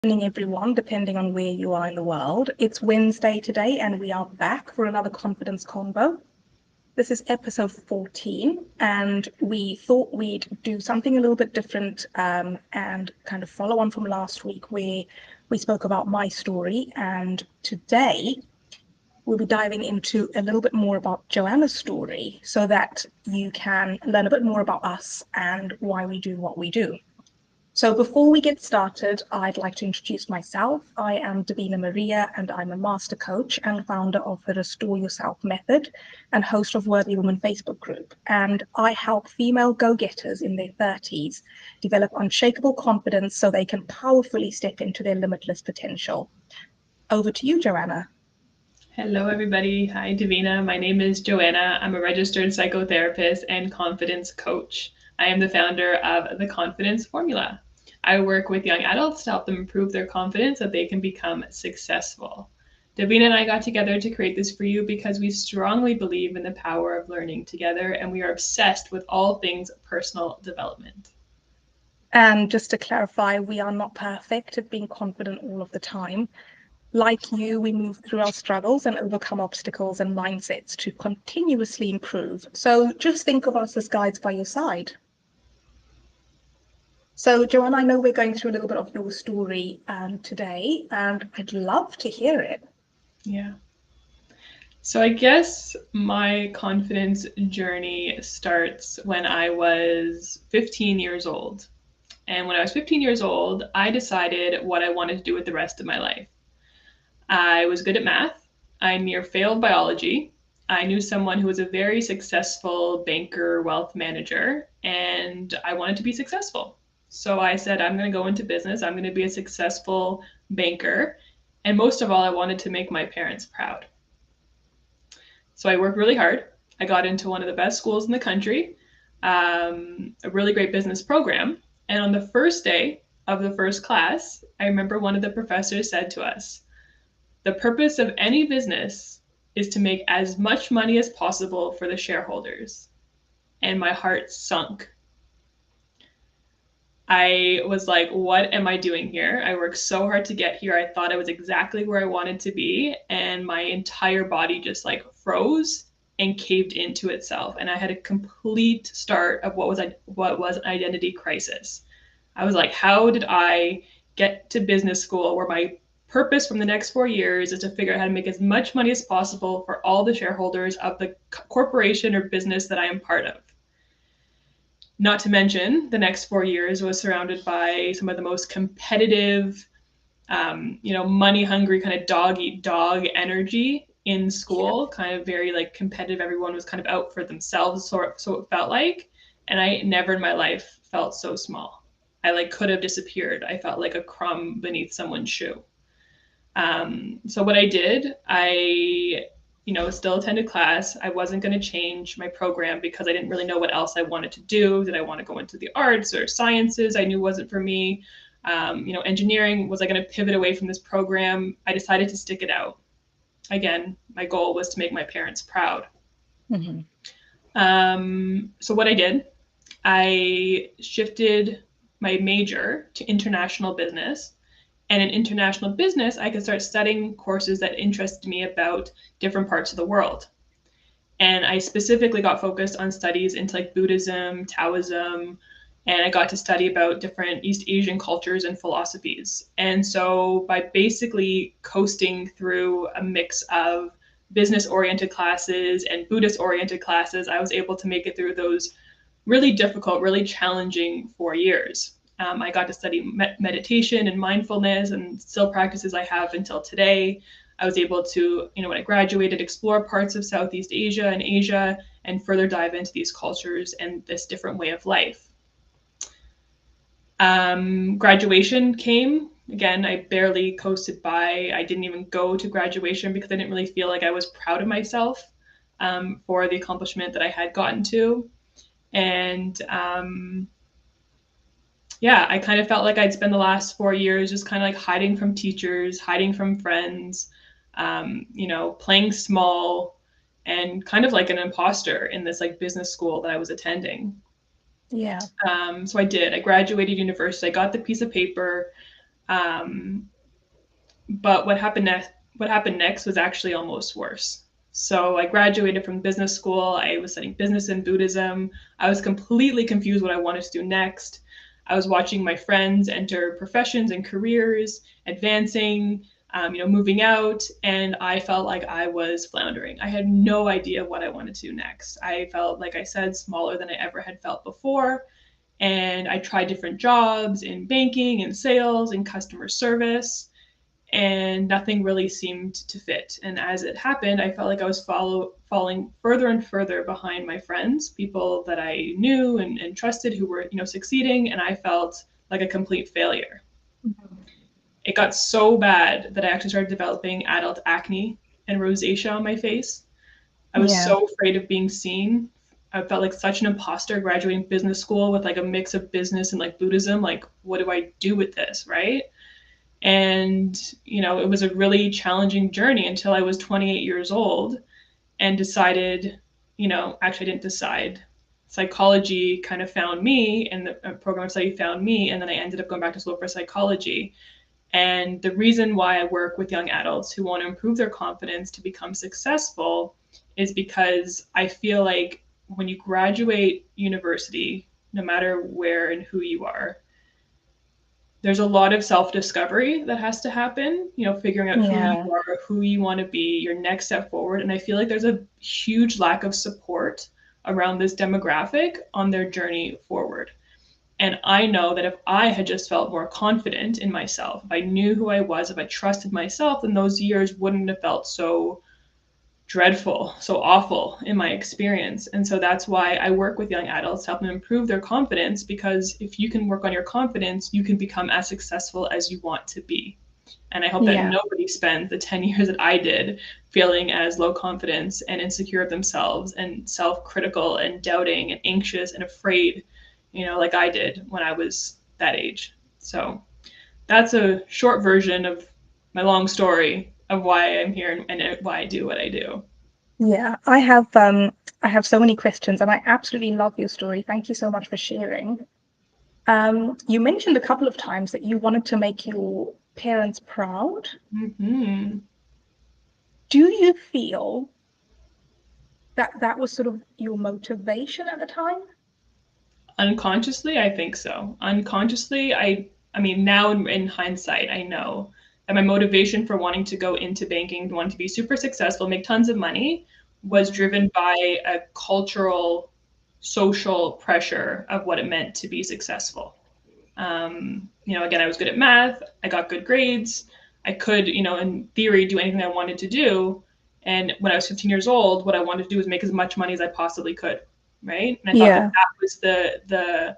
Evening, everyone, depending on where you are in the world. It's Wednesday today, and we are back for another confidence convo. This is episode 14, and we thought we'd do something a little bit different and kind of follow on from last week where we spoke about my story. And today we'll be diving into a little bit more about Joanna's story so that you can learn a bit more about us and why we do what we do. So before we get started, I'd like to introduce myself. I am Davina Maria, and I'm a master coach and founder of the Restore Yourself Method and host of Worthy Woman Facebook group. And I help female go-getters in their 30s develop unshakable confidence so they can powerfully step into their limitless potential. Over to you, Joanna. Hello, everybody. Hi, Davina. My name is Joanna. I'm a registered psychotherapist and confidence coach. I am the founder of the Confidence Formula. I work with young adults to help them improve their confidence so they can become successful. Davina and I got together to create this for you because we strongly believe in the power of learning together, and we are obsessed with all things personal development. And just to clarify, we are not perfect at being confident all of the time. Like you, we move through our struggles and overcome obstacles and mindsets to continuously improve. So just think of us as guides by your side. So, Joanna, I know we're going through a little bit of your story today, and I'd love to hear it. Yeah. So I guess my confidence journey starts when I was 15 years old. And when I was 15 years old, I decided what I wanted to do with the rest of my life. I was good at math. I near failed biology. I knew someone who was a very successful banker, wealth manager, and I wanted to be successful. So I said, I'm going to go into business. I'm going to be a successful banker. And most of all, I wanted to make my parents proud. So I worked really hard. I got into one of the best schools in the country, a really great business program. And on the first day of the first class, I remember one of the professors said to us, the purpose of any business is to make as much money as possible for the shareholders. And my heart sunk. I was like, what am I doing here? I worked so hard to get here. I thought I was exactly where I wanted to be. And my entire body just like froze and caved into itself. And I had a complete start of what was an identity crisis. I was like, how did I get to business school where my purpose from the next 4 years is to figure out how to make as much money as possible for all the shareholders of the corporation or business that I am part of? Not to mention, the next 4 years was surrounded by some of the most competitive, money hungry kind of dog eat dog energy in school, kind of very like competitive. Everyone was kind of out for themselves, so it felt like. And I never in my life felt so small. I like could have disappeared. I felt like a crumb beneath someone's shoe. So what I did, I still attended class. I wasn't going to change my program because I didn't really know what else I wanted to do. Did I want to go into the arts or sciences? I knew wasn't for me. Engineering, was I going to pivot away from this program? I decided to stick it out. Again, my goal was to make my parents proud. Mm-hmm. So what I did, I shifted my major to international business. And in international business, I could start studying courses that interested me about different parts of the world. And I specifically got focused on studies into like Buddhism, Taoism, and I got to study about different East Asian cultures and philosophies. And so by basically coasting through a mix of business oriented classes and Buddhist oriented classes, I was able to make it through those really difficult, really challenging 4 years. I got to study meditation and mindfulness and still practices I have until today. I was able to, when I graduated, explore parts of Southeast Asia and Asia and further dive into these cultures and this different way of life. Graduation came. Again, I barely coasted by. I didn't even go to graduation because I didn't really feel like I was proud of myself for the accomplishment that I had gotten to. And I kind of felt like I'd spent the last 4 years just kind of like hiding from teachers, hiding from friends, playing small and kind of like an imposter in this like business school that I was attending. Yeah. So I did. I graduated university. I got the piece of paper. But what happened next was actually almost worse. So I graduated from business school. I was studying business and Buddhism. I was completely confused what I wanted to do next. I was watching my friends enter professions and careers, advancing, moving out, and I felt like I was floundering. I had no idea what I wanted to do next. I felt, like I said, smaller than I ever had felt before. And I tried different jobs in banking and sales and customer service, and nothing really seemed to fit. And as it happened, I felt like I was falling further and further behind my friends, people that I knew and trusted who were, succeeding, and I felt like a complete failure. Mhm. It got so bad that I actually started developing adult acne and rosacea on my face. I was Yeah. so afraid of being seen. I felt like such an imposter graduating business school with like a mix of business and like Buddhism. Like, what do I do with this, right? And, it was a really challenging journey until I was 28 years old and decided, actually, I didn't decide. Psychology kind of found me, and the program of study found me. And then I ended up going back to school for psychology. And the reason why I work with young adults who want to improve their confidence to become successful is because I feel like when you graduate university, no matter where and who you are, there's a lot of self-discovery that has to happen, figuring out who you Yeah. are, who you want to be, your next step forward. And I feel like there's a huge lack of support around this demographic on their journey forward. And I know that if I had just felt more confident in myself, if I knew who I was, if I trusted myself, then those years wouldn't have felt so dreadful, so awful in my experience. And so that's why I work with young adults to help them improve their confidence, because if you can work on your confidence, you can become as successful as you want to be. And I hope that Yeah. nobody spends the 10 years that I did feeling as low confidence and insecure of themselves and self critical and doubting and anxious and afraid, like I did when I was that age. So that's a short version of my long story of why I'm here and why I do what I do. Yeah. I have so many questions and I absolutely love your story. Thank you so much for sharing. You mentioned a couple of times that you wanted to make your parents proud. Mm-hmm. Do you feel that that was sort of your motivation at the time? Unconsciously, I think so. Unconsciously, I mean, now in hindsight, I know that my motivation for wanting to go into banking, wanting to be super successful, make tons of money, was driven by a cultural, social pressure of what it meant to be successful. Again, I was good at math. I got good grades. I could, in theory, do anything I wanted to do. And when I was 15 years old, what I wanted to do was make as much money as I possibly could, right? And I thought that Yeah. that was the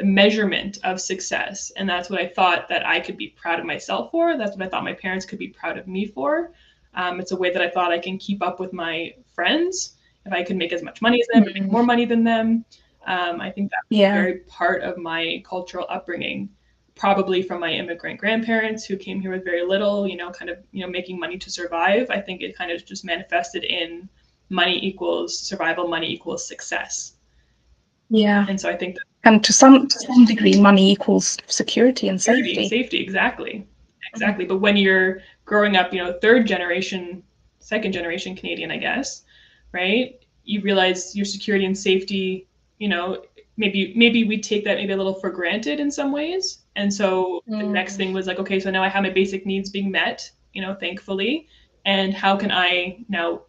measurement of success, and that's what I thought that I could be proud of myself for. That's what I thought my parents could be proud of me for. It's a way that I thought I can keep up with my friends if I could make as much money as them, or make Mm. more money than them. I think that was Yeah. very part of my cultural upbringing, probably from my immigrant grandparents who came here with very little, kind of, making money to survive. I think it kind of just manifested in money equals survival, money equals success. Yeah. And so I think that And to some degree, money equals security and security, safety. safety, exactly. Mhm. Exactly. But when you're growing up, third generation, second generation Canadian, I guess, right? You realize your security and safety, maybe we take that maybe a little for granted in some ways. And so the next Mm. thing was like, okay, so now I have my basic needs being met, thankfully. And how can I now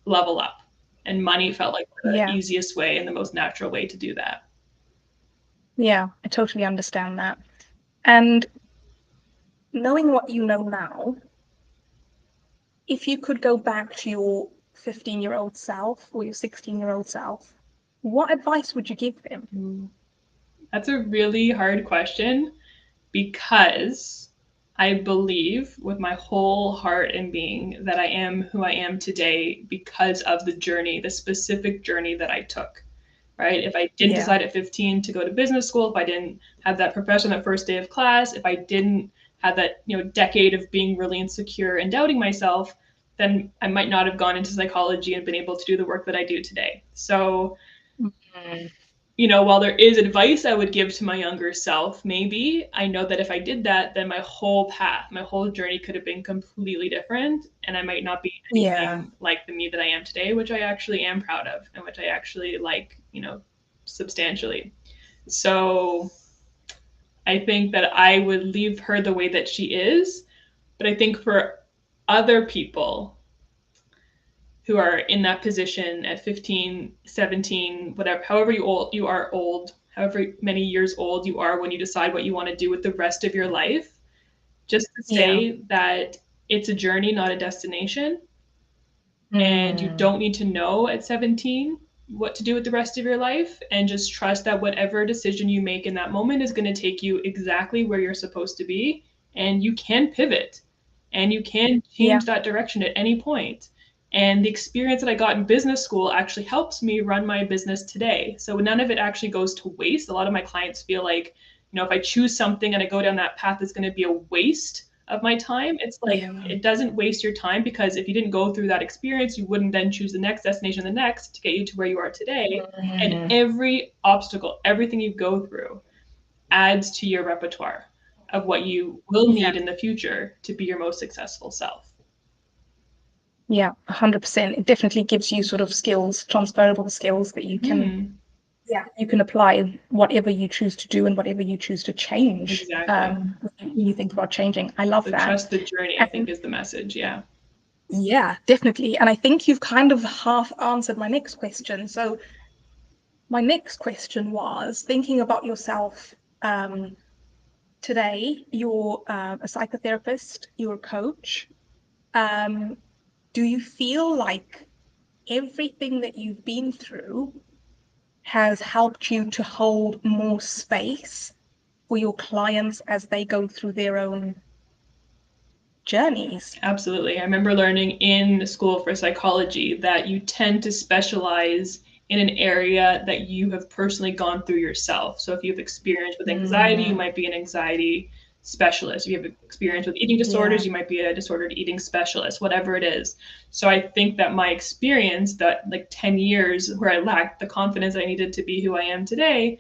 level up? And money felt like the Yeah. easiest way and the most natural way to do that. Yeah. I totally understand that. And knowing what you know now, if you could go back to your 15-year-old self or your 16-year-old self, what advice would you give him? Mm. That's a really hard question, because I believe with my whole heart and being that I am who I am today because of the journey, the specific journey that I took. Right? If I didn't Yeah. decide at 15 to go to business school, if I didn't have that professor on that first day of class, if I didn't have that, decade of being really insecure and doubting myself, then I might not have gone into psychology and been able to do the work that I do today. So Mhm. while there is advice I would give to my younger self, maybe I know that if I did that, then my whole path, my whole journey could have been completely different. And I might not be Yeah. anything like the me that I am today, which I actually am proud of and which I actually like, substantially. So I think that I would leave her the way that she is. But I think for other people who are in that position at 15, 17, whatever, however you are old, however many years old you are when you decide what you want to do with the rest of your life, just to Yeah. say that it's a journey, not a destination. And you Mm. don't need to know at 17 what to do with the rest of your life, and just trust that whatever decision you make in that moment is going to take you exactly where you're supposed to be, and you can pivot and you can Yeah. change that direction at any point. And the experience that I got in business school actually helps me run my business today. So none of it actually goes to waste. A lot of my clients feel like, if I choose something and I go down that path, it's going to be a waste of my time. It's like, Yeah. it doesn't waste your time, because if you didn't go through that experience, you wouldn't then choose the next destination, the next, to get you to where you are today. And Mm. every obstacle, everything you go through adds to your repertoire of what you will Yeah. need in the future to be your most successful self. Yeah, 100%. It definitely gives you sort of skills, transferable skills that you can, Mm, you can apply in whatever you choose to do and whatever you choose to change. exactly. When you think about changing. I love So that. trust the journey, I think, And is the message. Yeah. yeah, definitely. And I think you've kind of half answered my next question. So my next question was thinking about yourself today. You're a psychotherapist, you're a coach. Um, do you feel like everything that you've been through has helped you to hold more space for your clients as they go through their own journeys? Absolutely. I remember learning in school for psychology that you tend to specialize in an area that you have personally gone through yourself. So if you have experience with anxiety, you Mm, might be an anxiety specialist. If you have experience with eating yeah, disorders, you might be a disordered eating specialist, whatever it is. So I think that my experience, that like 10 years where I lacked the confidence I needed to be who I am today,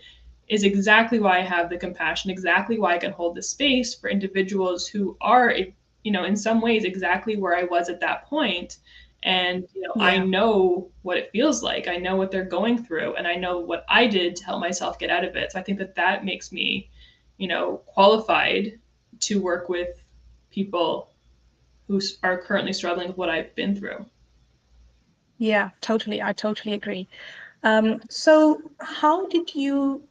is exactly why I have the compassion, exactly why I can hold the space for individuals who are, in some ways exactly where I was at that point. And, I yeah, know what it feels like. I know what they're going through, and I know what I did to help myself get out of it. So I think that that makes me, qualified to work with people who are currently struggling with what I've been through. yeah, totally. I totally agree. So how did you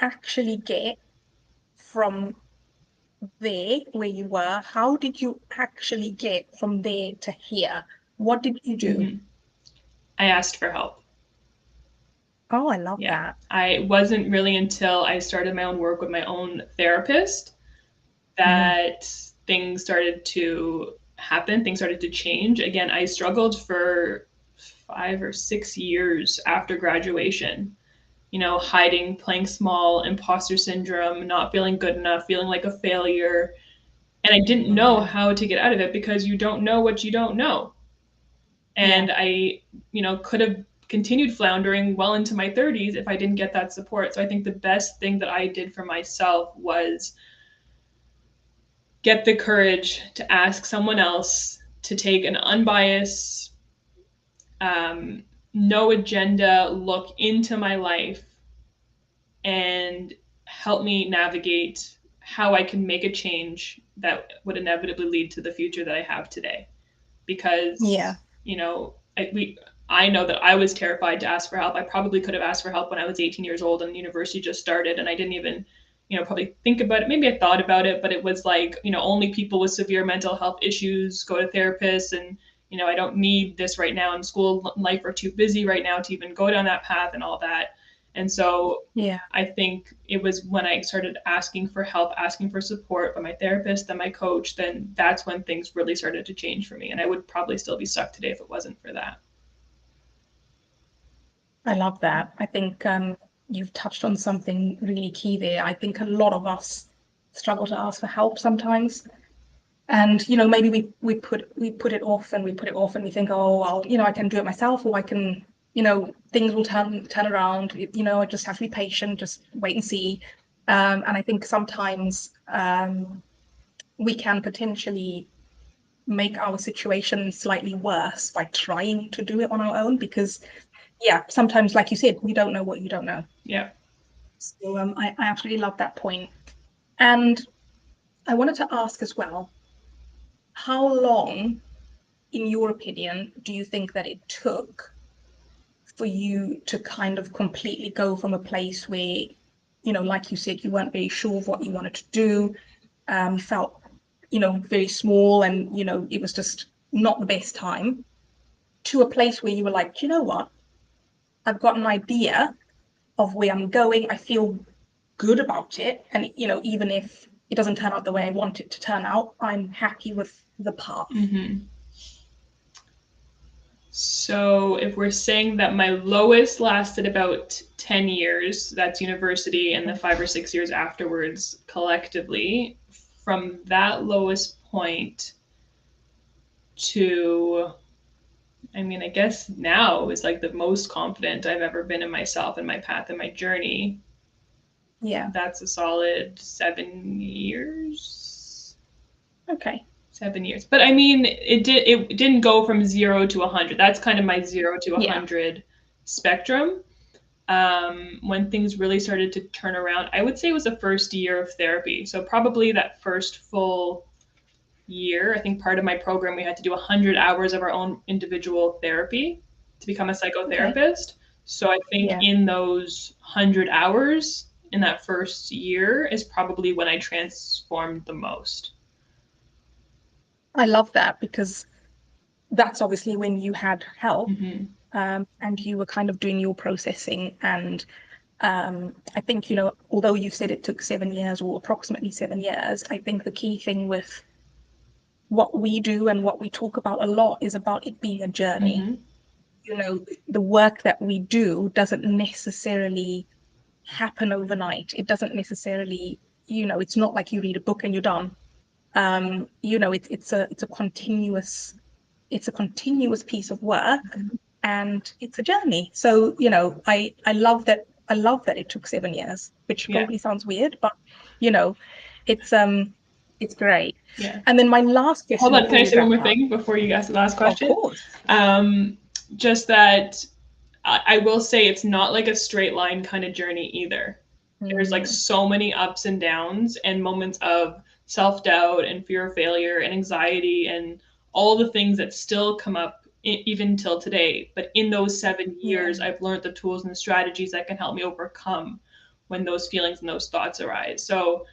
actually get from there where you were? How did you actually get from there to here? What did you do? Mm-hmm. I asked for help. Oh, I love Yeah. that. I wasn't really until I started my own work with my own therapist Mm. that things started to happen, things started to change. Again, I struggled for 5 or 6 years after graduation, hiding, playing small, imposter syndrome, not feeling good enough, feeling like a failure. And I didn't know Mm. how to get out of it, because you don't know what you don't know. Yeah, And I, could have continued floundering well into my 30s if I didn't get that support. So I think the best thing that I did for myself was get the courage to ask someone else to take an unbiased, um, no agenda look into my life and help me navigate how I can make a change that would inevitably lead to the future that I have today. yeah, Because, I know that I was terrified to ask for help. I probably could have asked for help when I was 18 years old and university just started, and I didn't even, probably think about it. Maybe I thought about it, but it was like, only people with severe mental health issues go to therapists, and, I don't need this right now. In school and life are too busy right now to even go down that path and all that. And so yeah. I think it was when I started asking for help, asking for support from my therapist, then my coach, then that's when things really started to change for me. And I would probably still be stuck today if it wasn't for that. I love that. I think you've touched on something really key there. I think a lot of us struggle to ask for help sometimes. And maybe we put it off and we put it off and we think, oh well, I can do it myself, or I can things will turn around. I just have to be patient, just wait and see. And I think sometimes we can potentially make our situation slightly worse by trying to do it on our own, because sometimes, like you said, you don't know what you don't know. Yeah. So I absolutely love that point. And I wanted to ask as well, how long, in your opinion, do you think that it took for you to kind of completely go from a place where, like you said, you weren't very sure of what you wanted to do, you felt, very small, and, it was just not the best time, to a place where you were like, you know what? I've got an idea of where I'm going. I feel good about it. And, even if it doesn't turn out the way I want it to turn out, I'm happy with the path. Mm-hmm. So if we're saying that my lowest lasted about 10 years, that's university, and the 5 or 6 years afterwards collectively, from that lowest point to, I mean, I guess now is like the most confident I've ever been in myself and my path and my journey. Yeah. That's a solid 7 years. Okay. 7 years. But I mean, it didn't go from 0 to 100. That's kind of my 0 to 100 spectrum. When things really started to turn around, I would say it was the first year of therapy. So probably that first full year. I think part of my program, we had to do 100 hours of our own individual therapy to become a psychotherapist. Okay. So I think in those 100 hours in that first year is probably when I transformed the most. I love that, because that's obviously when you had help, and you were kind of doing your processing. And I think, although you said it took 7 years, or approximately 7 years, I think the key thing with what we do and what we talk about a lot is about it being a journey. The work that we do doesn't necessarily happen overnight. It doesn't necessarily, it's not like you read a book and you're done. It's a continuous piece of work, and it's a journey. So, I love that it took 7 years, which probably sounds weird, but it's great. Yeah. And then my last question. Hold on, can I say one more thing before you ask the last question? Of course. Just that I will say it's not like a straight line kind of journey either. There's like so many ups and downs and moments of self-doubt and fear of failure and anxiety and all the things that still come up even till today. But in those 7 years, I've learned the tools and the strategies that can help me overcome when those feelings and those thoughts arise. So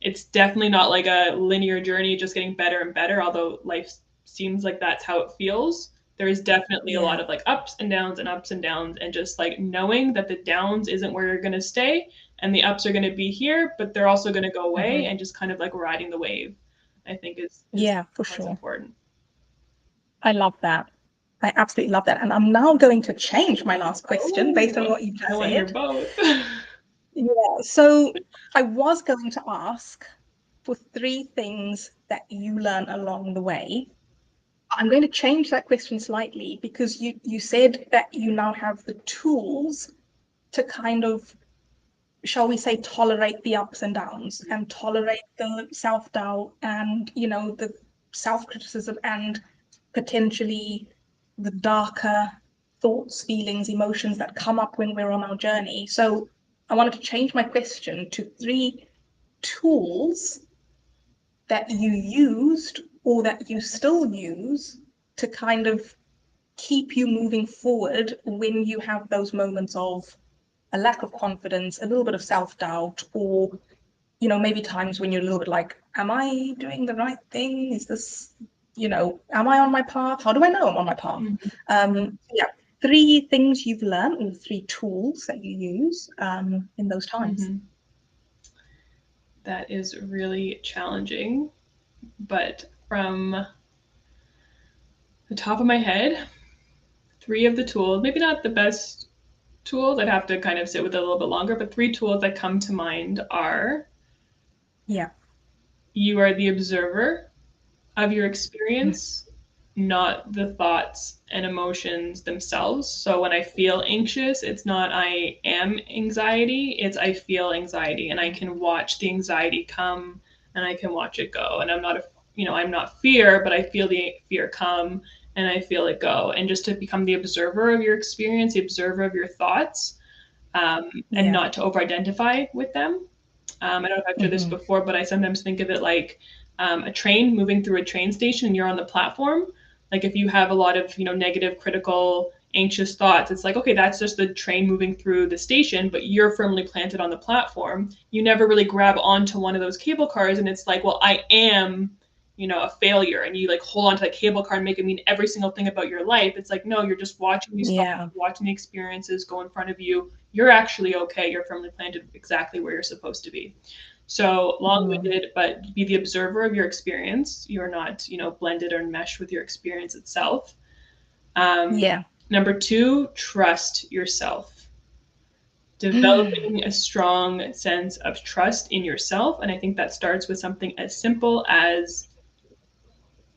it's definitely not like a linear journey, just getting better and better, although life seems like that's how it feels. There is definitely a lot of like ups and downs, and just like knowing that the downs isn't where you're going to stay and the ups are going to be here, but they're also going to go away, and just kind of like riding the wave, I think is for sure important. I love that. I absolutely love that. And I'm now going to change my last question based on what you just said. I want to hear both. So I was going to ask for 3 things that you learn along the way. I'm going to change that question slightly, because you said that you now have the tools to kind of, shall we say, tolerate the ups and downs, and tolerate the self-doubt, and, the self-criticism, and potentially the darker thoughts, feelings, emotions that come up when we're on our journey. So I wanted to change my question to 3 tools that you used, or that you still use, to kind of keep you moving forward when you have those moments of a lack of confidence, a little bit of self-doubt, or, maybe times when you're a little bit like, am I doing the right thing? Is this, am I on my path? How do I know I'm on my path? 3 things you've learned, or 3 tools that you use in those times. That is really challenging, but from the top of my head, 3 of the tools, maybe not the best tools, I'd have to kind of sit with it a little bit longer, but 3 tools that come to mind are, you are the observer of your experience. not the thoughts and emotions themselves. So when I feel anxious, it's not I am anxiety, it's I feel anxiety, and I can watch the anxiety come and I can watch it go. And I'm not fear, but I feel the fear come and I feel it go. And just to become the observer of your experience, the observer of your thoughts, and Yeah. not to over identify with them. I don't know if I've shared this Hmm. before, but I sometimes think of it like a train moving through a train station and you're on the platform. Like if you have a lot of, negative, critical, anxious thoughts, it's like, okay, that's just the train moving through the station, but you're firmly planted on the platform. You never really grab onto one of those cable cars and it's like, well, I am, a failure, and you like hold on to that cable car and make it mean every single thing about your life. It's like, no, you're just watching these thoughts, Yeah. watching the experiences go in front of you. You're actually okay. You're firmly planted exactly where you're supposed to be. So Mm. long-winded, but be the observer of your experience. You're not, blended or enmeshed with your experience itself. Um, Yeah. Number two, trust yourself. Developing a strong sense of trust in yourself. And I think that starts with something as simple as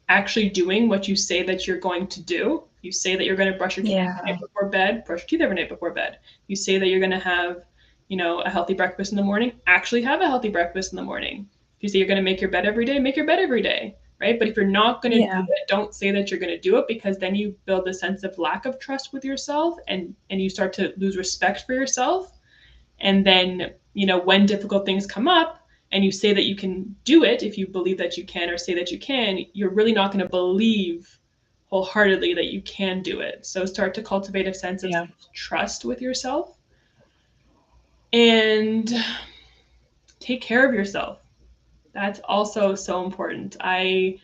actually doing what you say that you're going to do. You say that you're going to brush your teeth the Yeah. night before bed, brush your teeth every night before bed. You say that you're going to have, a healthy breakfast in the morning, actually have a healthy breakfast in the morning. If you say you're going to make your bed every day, make your bed every day, right? But if you're not going to do Yeah. it, don't say that you're going to do it, because then you build a sense of lack of trust with yourself, and you start to lose respect for yourself. And then, when difficult things come up and you say that you can do it, if you believe that you can or say that you can, you're really not going to believe wholeheartedly that you can do it. So start to cultivate a sense of Yeah. trust with yourself and take care of yourself. That's also so important. I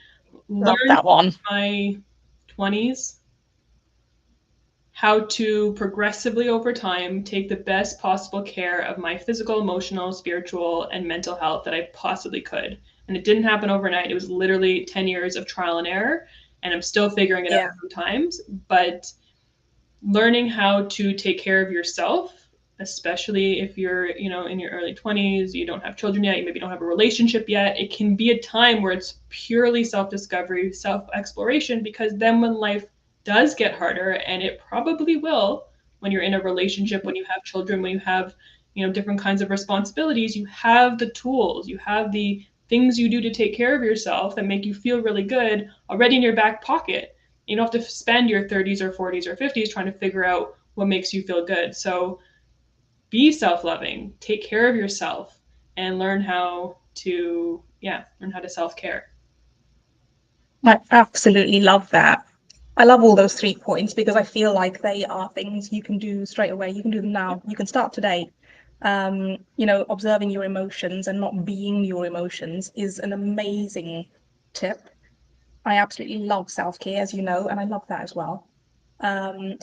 Love learned that one. in my 20s how to progressively over time take the best possible care of my physical, emotional, spiritual, and mental health that I possibly could. And it didn't happen overnight. It was literally 10 years of trial and error, and I'm still figuring it out Yeah. sometimes. But learning how to take care of yourself, especially if you're, in your early 20s, you don't have children yet, you maybe don't have a relationship yet, it can be a time where it's purely self-discovery, self-exploration, because then when life does get harder, and it probably will, when you're in a relationship, when you have children, when you have, different kinds of responsibilities, you have the tools, you have the things you do to take care of yourself that make you feel really good already in your back pocket. You don't have to spend your 30s or 40s or 50s trying to figure out what makes you feel good. So be self-loving, take care of yourself, and learn how to self-care. I absolutely love that. I love all those 3 points because I feel like they are things you can do straight away. You can do them now. You can start today. Observing your emotions and not being your emotions is an amazing tip. I absolutely love self-care, as you know, and I love that as well.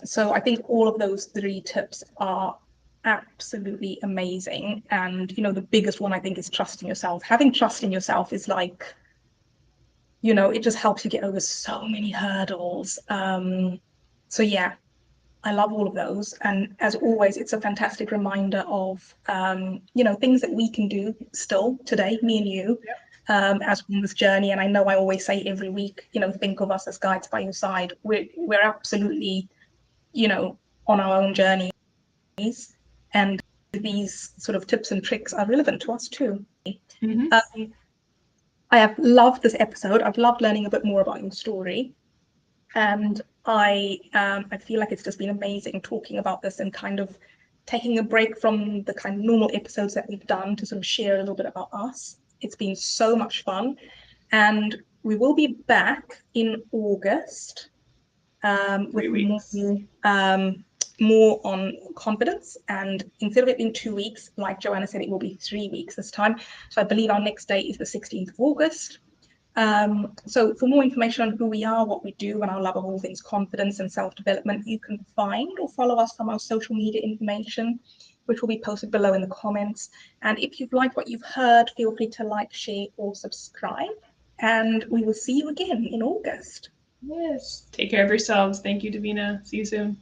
So I think all of those 3 tips are absolutely amazing. And, the biggest one I think is trusting yourself. Having trust in yourself is like, it just helps you get over so many hurdles. So yeah, I love all of those. And as always, it's a fantastic reminder of, things that we can do still today, me and you, as on this journey. And I know I always say every week, think of us as guides by your side. We're absolutely, on our own journeys. And these sort of tips and tricks are relevant to us too. Mm-hmm. Um, I have loved this episode. I've loved learning a bit more about your story. And I feel like it's just been amazing talking about this and kind of taking a break from the kind of normal episodes that we've done to sort of share a little bit about us. It's been so much fun, and we will be back in August with 3 weeks. more on confidence. And instead of it being 2 weeks, like Joanna said, it will be 3 weeks this time. So I believe our next date is the 16th of August. So for more information on who we are, what we do, and our love of all things confidence and self-development, you can find or follow us from our social media information, which will be posted below in the comments. And if you've liked what you've heard, feel free to like, share, or subscribe. And we will see you again in August. Yes. Take care of yourselves. Thank you, Davina. See you soon.